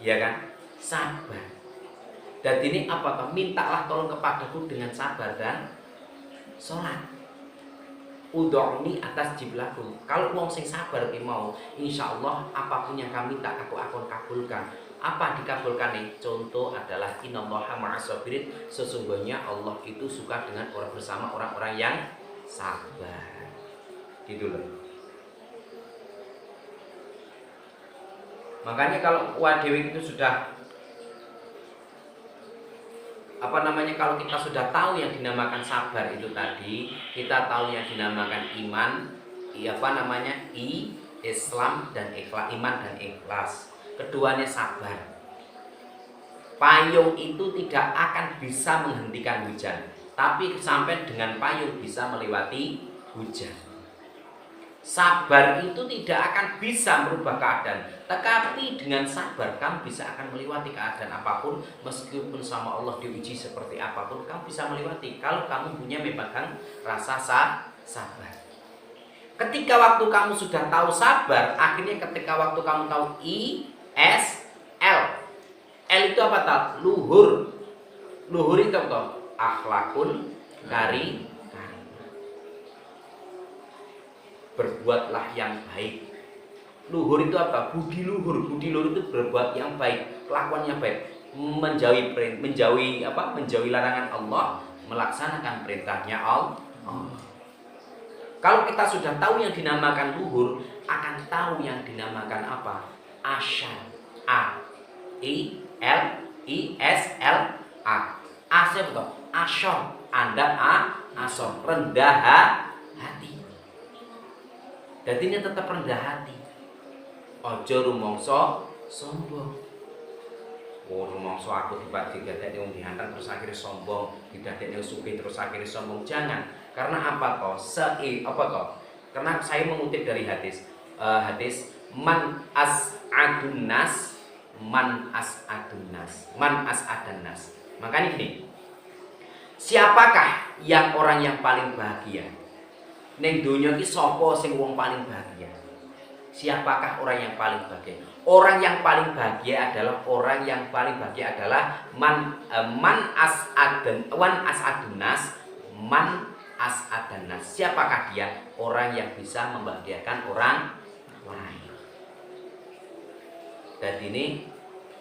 ya kan? Sabar. Dan ini apa toh? Mintalah tolong kepadaku dengan sabar dan sholat. Udhoni atas jiblakum. Kalau wong sing sabar ki mau, insya Allah apapun yang kami minta aku akan kabulkan. Apa dikabulkan nih? Contoh adalah innallaha ma'as-sabirin. Sesungguhnya Allah itu suka dengan orang bersama orang-orang yang sabar. Gitu loh. Makanya kalau wadewi itu sudah kalau kita sudah tahu yang dinamakan sabar itu tadi, kita tahu yang dinamakan iman, Islam dan ikhlas, iman dan ikhlas. Keduanya sabar. Payung itu tidak akan bisa menghentikan hujan, tapi sampai dengan payung bisa melewati hujan. Sabar itu tidak akan bisa merubah keadaan, tetapi dengan sabar kamu bisa akan melewati keadaan apapun, meskipun sama Allah diuji seperti apapun kamu bisa melewati kalau kamu punya memegang rasa sabar. Ketika waktu kamu sudah tahu sabar, akhirnya ketika waktu kamu tahu L itu apa tak? Luhur itu apa? Akhlakun karim. Berbuatlah yang baik. Luhur itu apa? Budi luhur itu berbuat yang baik, kelakuan yang baik, menjauhi larangan Allah, melaksanakan perintahnya Allah. Kalau kita sudah tahu yang dinamakan luhur, akan tahu yang dinamakan apa? Asyar. Asya betul. Asyar. Asor. Rendah hati. Jadi ini tetap rendah hati. Ojo rumongso sombong. Rumongso aku dibagi-gadekne wong dihantam terus akhirnya sombong, didadekne sugih terus akhirnya sombong. Jangan. Karena apa toh? Karena saya mengutip dari hadis man as'adun nas. Makanya gini. Siapakah yang orang yang paling bahagia? Ning donya iki sapa sing wong paling bahagia? Siapakah orang yang paling bahagia? Orang yang paling bahagia adalah man as'adun nas. Siapakah dia? Orang yang bisa membahagiakan orang lain. Dan ini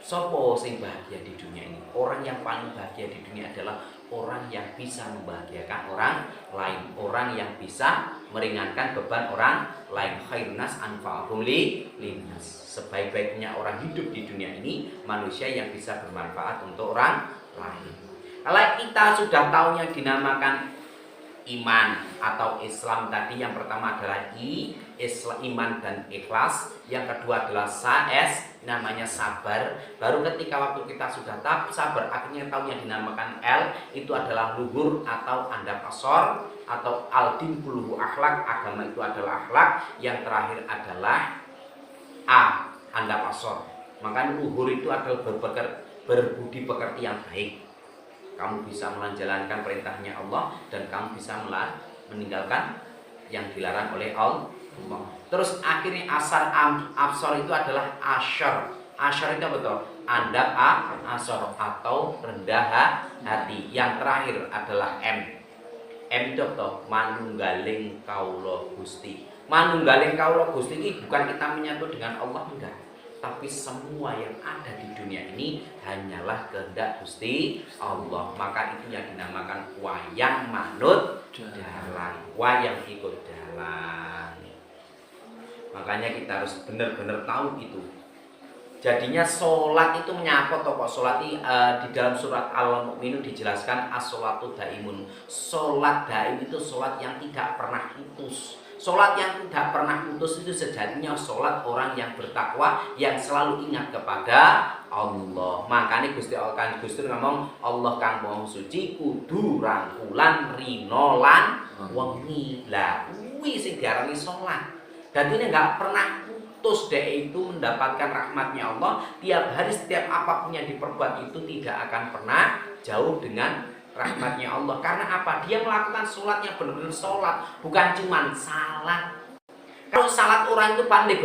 sapa sing bahagia di dunia ini? Orang yang paling bahagia di dunia adalah orang yang bisa membahagiakan orang lain, orang yang bisa meringankan beban orang lain. Khairunas anfa'uhum linnas. Sebaik-baiknya orang hidup di dunia ini manusia yang bisa bermanfaat untuk orang lain. Kalau kita sudah tahu yang dinamakan iman atau Islam tadi, yang pertama adalah iman dan ikhlas, yang kedua adalah namanya sabar. Baru ketika waktu kita sudah sabar, akhirnya tahu yang dinamakan L itu adalah luhur atau andap asor, atau aldin kulluhu akhlak, agama itu adalah akhlak. Yang terakhir adalah andap asor. Maka luhur itu adalah berbudi pekerti yang baik. Kamu bisa menjalankan perintahnya Allah dan kamu bisa meninggalkan yang dilarang oleh Allah. Terus akhirnya absor itu adalah asyar. Asyar itu betul. Andap asor atau rendah hati. Yang terakhir adalah M itu betul. Manunggaling kaulo Gusti. Manunggaling kaulo Gusti ini bukan kita menyatu dengan Allah, enggak. Tapi semua yang ada di dunia ini hanyalah kehendak Gusti Allah. Maka itu yang dinamakan wayang manut dalan, wayang ikut dalan. Makanya kita harus benar-benar tahu itu. Jadinya sholat itu menyapa tokoh sholat di dalam surat Al-Mu'minun dijelaskan as-sholatu daimun. Sholat daim itu sholat yang tidak pernah putus. Sholat yang tidak pernah putus itu sejatinya sholat orang yang bertakwa, yang selalu ingat kepada Allah. Makanya Gusti ngomong Allah kang maha suci kudu rangkulan rinolan wengi. Lah kuwi sing diarani sholat. Dan ini nggak pernah putus deh itu mendapatkan rahmatnya Allah. Tiap hari setiap apapun yang diperbuat itu tidak akan pernah jauh dengan rahmatnya Allah. Karena apa? Dia melakukan sholat yang benar-benar sholat, bukan cuma salat. Kalau salat orang itu pandai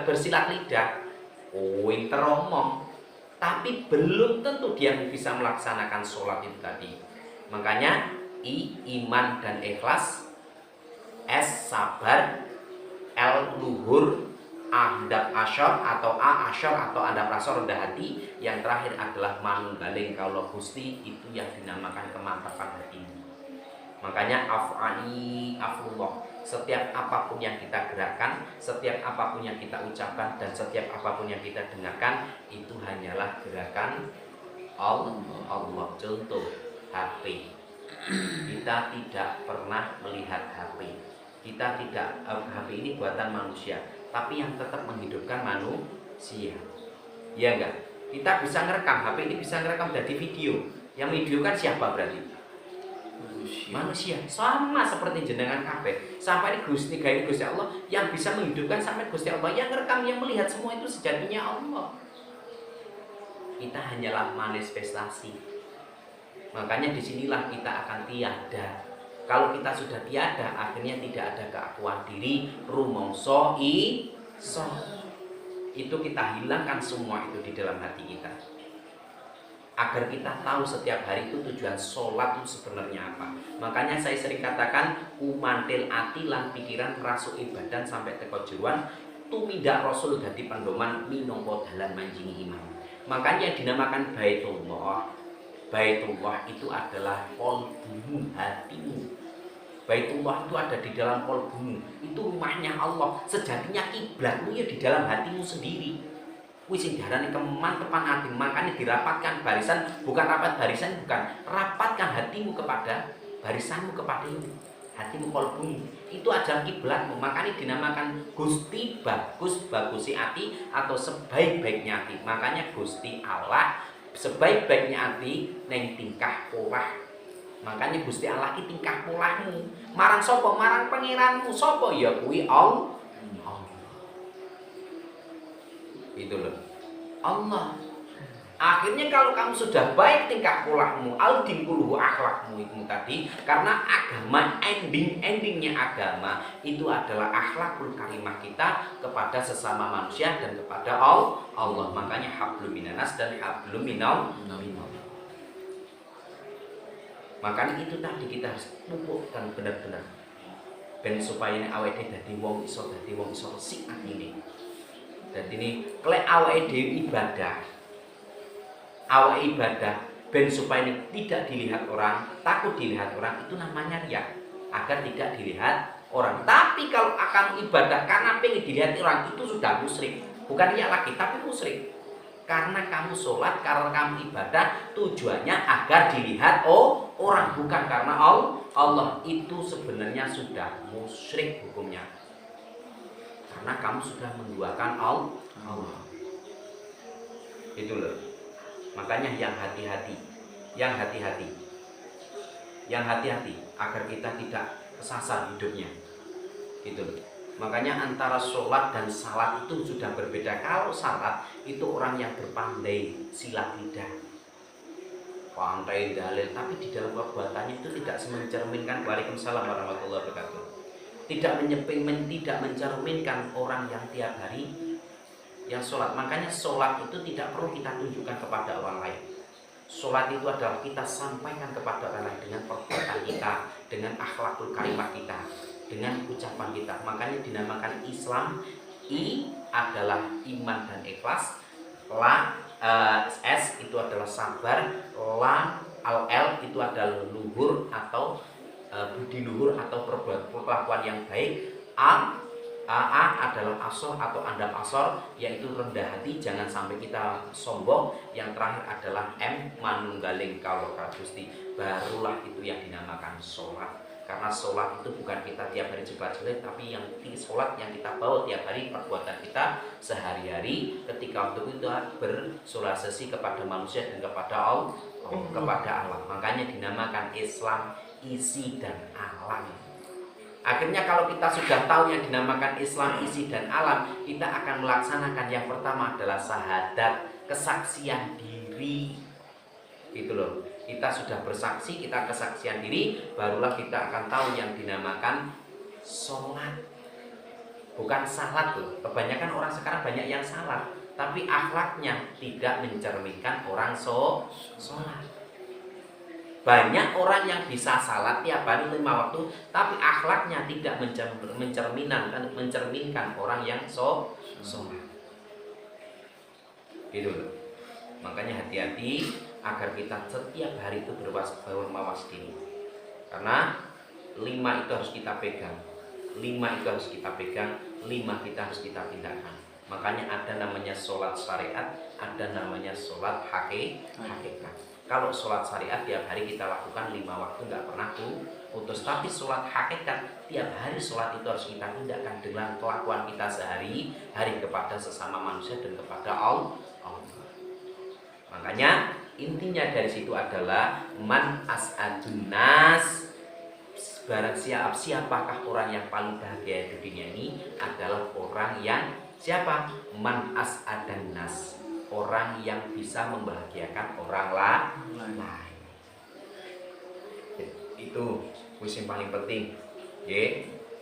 bersilat lidah, pinter omong. tapi belum tentu dia bisa melaksanakan sholat itu tadi. Makanya iman dan ikhlas, S sabar, L luhur, A handap asyar atau A asyar atau handap asyar rendah hati. Yang terakhir adalah manunggaling kaulo Gusti, itu yang dinamakan kemantapan hati. Makanya af'ali afullah, setiap apapun yang kita gerakkan, setiap apapun yang kita ucapkan, dan setiap apapun yang kita dengarkan, itu hanyalah gerakan Allah. Contoh HP, kita tidak pernah melihat HP. Kita tidak, HP ini buatan manusia, tapi yang tetap menghidupkan manusia, ya enggak? Kita bisa ngerekam, HP ini bisa ngerekam jadi video. Yang video kan siapa berarti? Manusia. Sama seperti jenengan kabeh. Sampai Gusti gawe Gusti Allah yang bisa menghidupkan sampai Gusti Allah, yang ngerekam, yang melihat semua itu sejatinya Allah. Kita hanyalah manifestasi. Makanya disinilah kita akan tiada. Kalau kita sudah tiada, akhirnya tidak ada keakuan diri, rumongso iso. Itu kita hilangkan semua itu di dalam hati kita. Agar kita tahu setiap hari itu tujuan sholat itu sebenarnya apa. Makanya saya sering katakan umantil ati lan pikiran merasuk ibadah sampai teko jeruan tumindak Rasul dadi pendoman minangka dalan manjingi iman. Makanya yang dinamakan Baitullah. Baitullah itu adalah qalbumu, hatimu. Baitullah itu ada di dalam qalbumu. Itu rumahnya Allah. Sejatinya kiblatmu ya di dalam hatimu sendiri. Wis sing diarani kemantepan hati, makanya dirapatkan barisan, bukan rapat barisan, bukan, rapatkan hatimu kepada barisanmu, kepada ini hatimu, qalbumu itu adalah kiblatmu. Makanya dinamakan Gusti bagusi hati atau sebaik-baiknya hati. Makanya Gusti Allah sebaik-baiknya hati neng tingkah polah. Makanya Gusti Allah ki tingkah polahmu marang sapa? Marang pangeranmu. Sapa? Ya kuwi Allah. Itu loh, Allah. Akhirnya kalau kamu sudah baik tingkah polahmu, aldingkuluhu akhlakmu itu tadi, karena agama endingnya agama itu adalah akhlakul karimah kita kepada sesama manusia dan kepada Allah. Makanya hablum minanas dan hablum minallah. Makanya itu tadi kita harus pupukkan benar-benar ben supaya ini awake dadi wong iso resik atine. Jadi ini lek awake dhewe ibadah ben supaya ini tidak dilihat orang, takut dilihat orang, itu namanya riya, agar tidak dilihat orang. Tapi kalau akan ibadah karena pengen dilihat orang, itu sudah musyrik. Bukan riya lagi, tapi musyrik. Karena kamu sholat, karena kamu ibadah, tujuannya agar dilihat orang, bukan karena Allah. Itu sebenarnya sudah musyrik hukumnya. Karena kamu sudah menduakan Allah. Itu loh. Makanya yang hati-hati agar kita tidak kesasar hidupnya. Itu loh. Makanya antara sholat dan salat itu sudah berbeda. Kalau salat itu orang yang berpandai silat lidah, pandai dalil, tapi di dalam perbuatannya itu tidak mencerminkan. Waalaikumsalam warahmatullahi wabarakatuh. Tidak mencerminkan orang yang tiap hari yang sholat. Makanya sholat itu tidak perlu kita tunjukkan kepada orang lain. Sholat itu adalah kita sampaikan kepada orang lain dengan perbuatan kita, dengan akhlakul karimah kita, dengan ucapan kita. Makanya dinamakan Islam. I adalah iman dan ikhlas. S itu adalah sabar. L itu adalah luhur atau budi luhur atau perlakuan yang baik. A adalah asor atau andap asor, yaitu rendah hati, jangan sampai kita sombong. Yang terakhir adalah M, manunggaling kaulo Gusti. Barulah itu yang dinamakan sholat. Karena sholat itu bukan kita tiap hari jebat-jebat, tapi yang sholat yang kita bawa tiap hari, perbuatan kita sehari-hari ketika untuk itu bersosialisasi kepada manusia dan kepada Allah, kepada Allah. Makanya dinamakan Islam isi dan alam. Akhirnya kalau kita sudah tahu yang dinamakan Islam isi dan alam, kita akan melaksanakan yang pertama adalah syahadat, kesaksian diri. Itu loh. Kita sudah bersaksi, kita kesaksian diri, barulah kita akan tahu yang dinamakan sholat. Bukan salat loh. Kebanyakan orang sekarang banyak yang salat. tapi akhlaknya tidak mencerminkan orang sholat. Banyak orang yang bisa salat tiap hari 5 waktu, tapi akhlaknya tidak mencerminkan orang yang sholat. Gitu loh. Makanya hati-hati agar kita setiap hari itu bermawas diri. Karena 5 itu harus kita pegang. 5 itu harus kita pegang, 5 kita harus kita tindakan. Makanya ada namanya sholat syariat, ada namanya sholat hakikat. Kalau sholat syariat tiap hari kita lakukan 5 waktu nggak pernah putus. Tapi sholat hakikat tiap hari sholat itu harus kita tindakan dengan kelakuan kita sehari-hari kepada sesama manusia dan kepada Allah. Makanya intinya dari situ adalah man as'adun nas. Barang siapakah orang yang paling bahagia di dunia ini adalah orang yang siapa? Man as'adan nas. Orang yang bisa membahagiakan orang lain. Itu yang paling penting.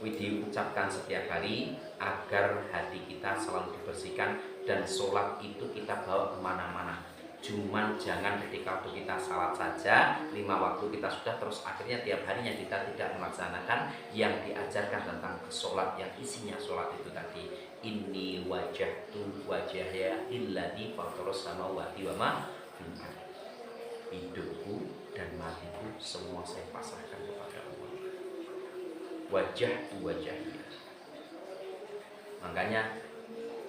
Diucapkan setiap hari agar hati kita selalu dibersihkan dan sholat itu kita bawa kemana-mana. Cuman jangan ketika waktu kita salat saja 5 waktu kita sudah terus akhirnya tiap harinya kita tidak melaksanakan yang diajarkan tentang sholat yang isinya sholat itu tadi. Inni wajahtu wajahya illadzi fataras samawati wa ma fil ardh. Hidupku dan matiku semua saya pasrahkan kepada Allah. Wajahtu wajahya. Makanya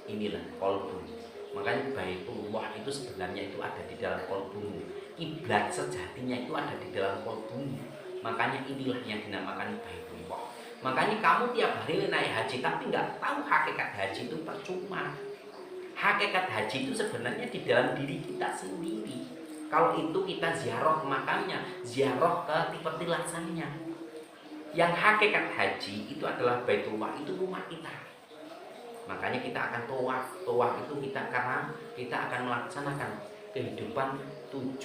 inilah qalbu. Makanya Baitullah itu sebenarnya itu ada di dalam qalbumu. Kiblat sejatinya itu ada di dalam qalbumu. Makanya inilah yang dinamakan Baitullah. Makanya kamu tiap hari naik haji tapi nggak tahu hakikat haji itu percuma. Hakikat haji itu sebenarnya di dalam diri kita sendiri. Kalau itu kita ziarah ke makamnya, ziarah ke petilasannya. Yang hakikat haji itu adalah Baitullah, itu rumah kita. Makanya kita akan tawaf. Tawaf itu kita karena kita akan melaksanakan kehidupan 7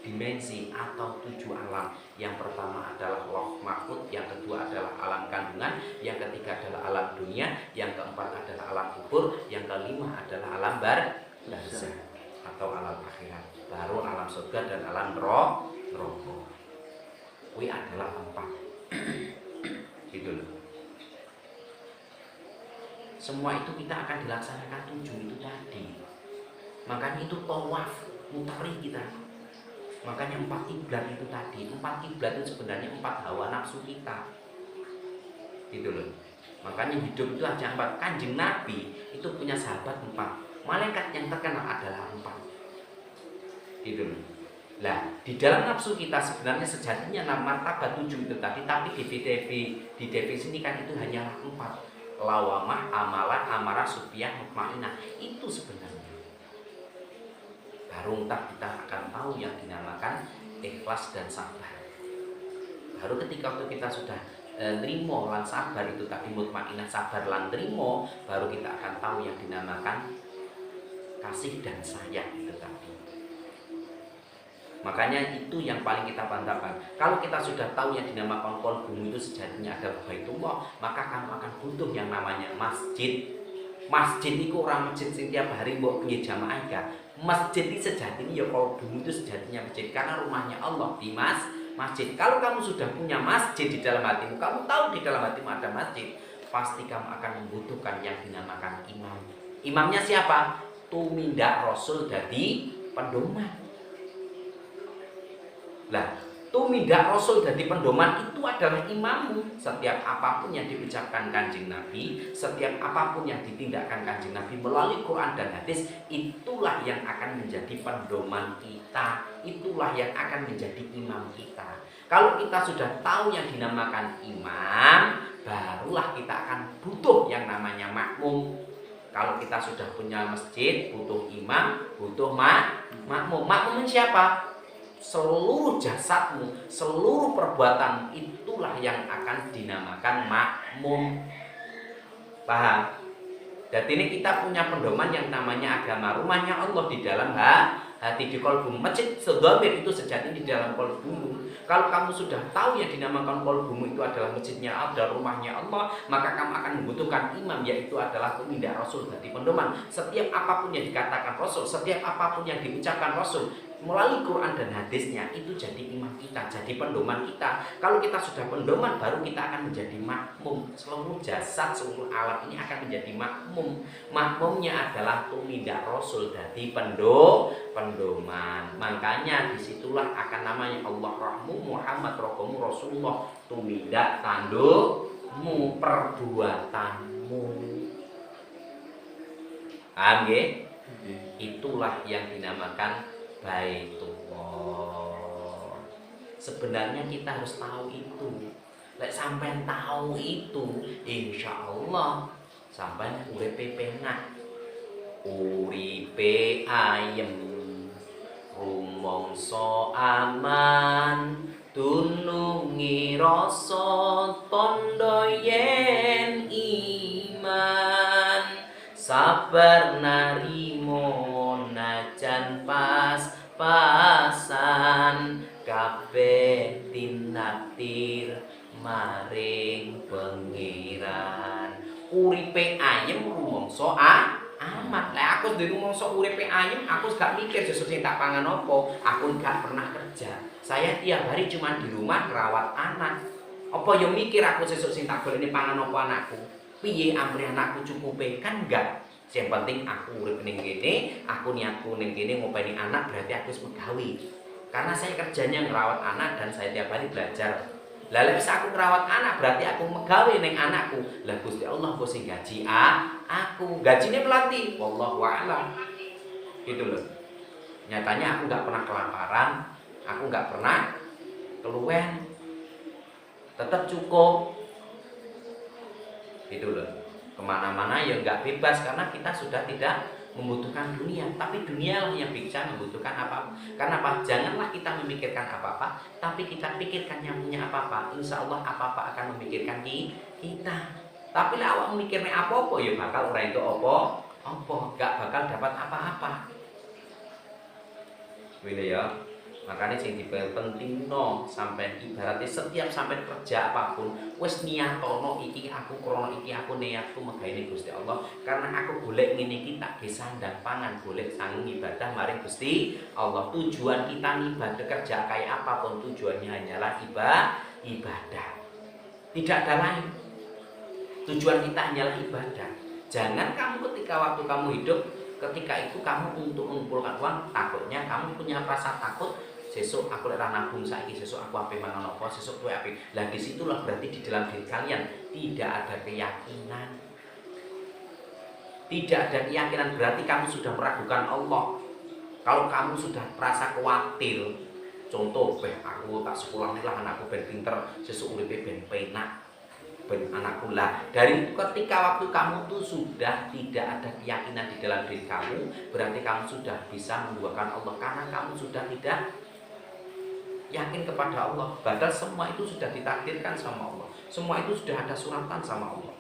dimensi atau 7 alam. Yang pertama adalah Lauh Mahfuz, yang kedua adalah alam kandungan, yang ketiga adalah alam dunia, yang keempat adalah alam kubur, yang kelima adalah alam barzakh atau alam akhirat. Baru alam surga dan alam neraka. Ini adalah 4. Gitu loh. Semua itu kita akan dilaksanakan 7 itu tadi. Makanya itu tawaf, mutari kita. Makanya 4 kiblat itu tadi. 4 kiblat itu sebenarnya 4 hawa nafsu kita. Gitu loh. Makanya hidup itu aja 4. Kanjeng Nabi itu punya sahabat 4. Malaikat yang terkenal adalah 4. Gitu loh. Lah, di dalam nafsu kita sebenarnya sejatinya martabat 7 itu tadi, tapi di definisikan itu hanyalah 4. Lawamah, amalah, amarah, supiyah, mutmainah. Itu sebenarnya. Baru entah kita akan tahu yang dinamakan ikhlas dan sabar. Baru ketika waktu kita sudah nrimo lan sabar itu tadi, mutmainah, sabar lan nrimo, baru kita akan tahu yang dinamakan kasih dan sayang itu tadi. Makanya itu yang paling kita bantahkan. Kalau kita sudah tahu yang dinamakan qalbu itu sejatinya adalah Baitullah, maka kamu akan butuh yang namanya masjid. Masjid itu orang masjid sing tiap hari mbok piye jamaah ya. Masjid itu sejatinya ya qalbu itu sejatinya masjid karena rumahnya Allah di masjid. Kalau kamu sudah punya masjid di dalam hatimu, kamu tahu di dalam hatimu ada masjid, pasti kamu akan membutuhkan yang dinamakan imam. Imamnya siapa? Tumindak Rasul jadi pedoman. Lah, tumindak Rasul jadi pedoman itu adalah imammu. Setiap apapun yang diucapkan Kanjeng Nabi, setiap apapun yang ditindakkan Kanjeng Nabi melalui Quran dan hadis, itulah yang akan menjadi pedoman kita. Itulah yang akan menjadi imam kita. Kalau kita sudah tahu yang dinamakan imam, barulah kita akan butuh yang namanya makmum. Kalau kita sudah punya masjid, butuh imam, butuh makmum. Makmum siapa? Seluruh jasadmu, seluruh perbuatanmu, itulah yang akan dinamakan makmum. Paham? Jadi ini kita punya pedoman yang namanya agama, rumahnya Allah di dalam hati di kolbumu. Masjid sedhamir itu sejati di dalam kolbumu. Kalau kamu sudah tahu yang dinamakan kolbumu itu adalah masjidnya Allah, rumahnya Allah, maka kamu akan membutuhkan imam, yaitu adalah tumindak Rasul dari pedoman. Setiap apapun yang dikatakan Rasul, setiap apapun yang diucapkan Rasul melalui Quran dan hadisnya, itu jadi imam kita, jadi pendoman kita. Kalau kita sudah pendoman, baru kita akan menjadi makmum. Seluruh jasad, seluruh alat ini akan menjadi makmum. Makmumnya adalah tumindak Rasul dari pendoman. Makanya disitulah akan namanya Allah rahmu Muhammad rokomu Rasulullah, tumindak tandukmu, perbuatanmu. Paham nggih? Itulah yang dinamakan Baitullah. Sebenarnya kita harus tahu itu. Lek sampean tahu itu, insya Allah sampean uripe penak, uripe ayem, rumangsa aman, dunungi rasa tondo yen iman, sabar narimo najan pas-pasan, kabeh tinatir maring pengiran. Uripe ayem rumangsa amat. Lah aku duwe rumangsa uripe ayem, aku gak mikir sesuk sing tak pangan apa. Aku gak pernah kerja. Saya tiap hari cuma di rumah merawat anak. Apa yo mikir aku sesuk sing tak golekne pangan apa anakku? Piye amri anakku cukupe? Kan enggak. Yang penting aku urip ning kene, aku niatku ning kene ngopeni anak, berarti aku wis megawe. Karena saya kerjanya ngerawat anak dan saya tiap hari belajar. Lah bisa aku ngerawat anak, berarti aku megawe ning anakku. Lah Gusti Allah kok sing gaji aku. Gajine pelatih, wallahu a'lam. Gitu loh. Nyatanya aku nggak pernah kelaparan, aku nggak pernah keluwen. Tetap cukup. Gitu loh. Kemana-mana ya nggak bebas karena kita sudah tidak membutuhkan dunia, tapi dunia lah yang bisa membutuhkan apa. Karena apa? Janganlah kita memikirkan apa-apa, tapi kita pikirkan yang punya apa-apa. Insya Allah apa-apa akan memikirkan kita. Tapi lah awak memikirnya apa-apa ya bakal orang itu apa, nggak bakal dapat apa-apa. Gitu ya. Makanya sing dipentingno sampai ibaratnya setiap sampai kerja apapun wis niatono iki aku krana iki aku niatku megane Gusti Allah, karena aku golek ngene iki tak ge sandang pangan, golek sang ibadah maring Gusti Allah. Tujuan kita ibadah kerja kayak apapun tujuannya hanyalah ibadah. Tidak ada lain. Tujuan kita hanyalah ibadah. Jangan kamu ketika waktu kamu hidup, ketika itu kamu untuk mengumpulkan uang, takutnya kamu punya rasa takut. Sesuk aku lek ra nabung saiki, sesuk aku ape mangan apa, sesuk kowe ape. Lah disitulah berarti di dalam diri kalian tidak ada keyakinan. Tidak ada keyakinan berarti kamu sudah meragukan Allah. Kalau kamu sudah merasa khawatir, contoh, aku tak sekolah lah anakku ben pinter, sesuk uripe ben penak, ben anakku lah. Dari ketika waktu kamu tuh sudah tidak ada keyakinan di dalam diri kamu, berarti kamu sudah bisa menduakan Allah karena kamu sudah tidak yakin kepada Allah. Padahal semua itu sudah ditakdirkan sama Allah. Semua itu sudah ada suratan sama Allah.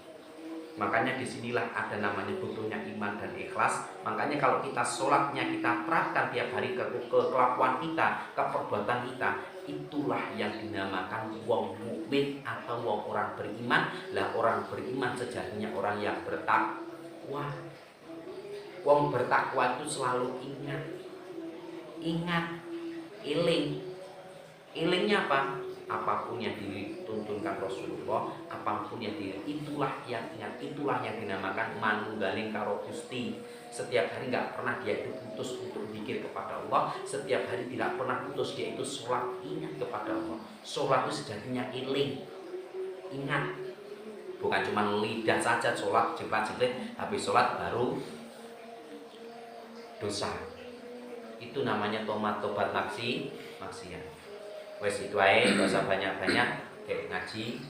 Makanya disinilah ada namanya butuhnya iman dan ikhlas. Makanya kalau kita sholatnya kita terapkan tiap hari ke kelakuan kita, ke perbuatan kita, itulah yang dinamakan wong mukmin atau wong orang beriman. Lah orang beriman sejatinya orang yang bertakwa. Wong bertakwa itu selalu ingat, ilingnya apa? Apapun yang dituntunkan Rasulullah, apapun yang itulah yang dinamakan manunggaling karo Gusti. Setiap hari nggak pernah dia itu putus untuk berpikir kepada Allah. Setiap hari tidak pernah putus dia itu sholat ingat kepada Allah. Sholat itu sejatinya ingat. Bukan cuma lidah saja sholat jepit-jepit, tapi sholat baru dosa. Itu namanya tobat maksiat. Wes itu aja, gak usah banyak-banyak kayak ngaji.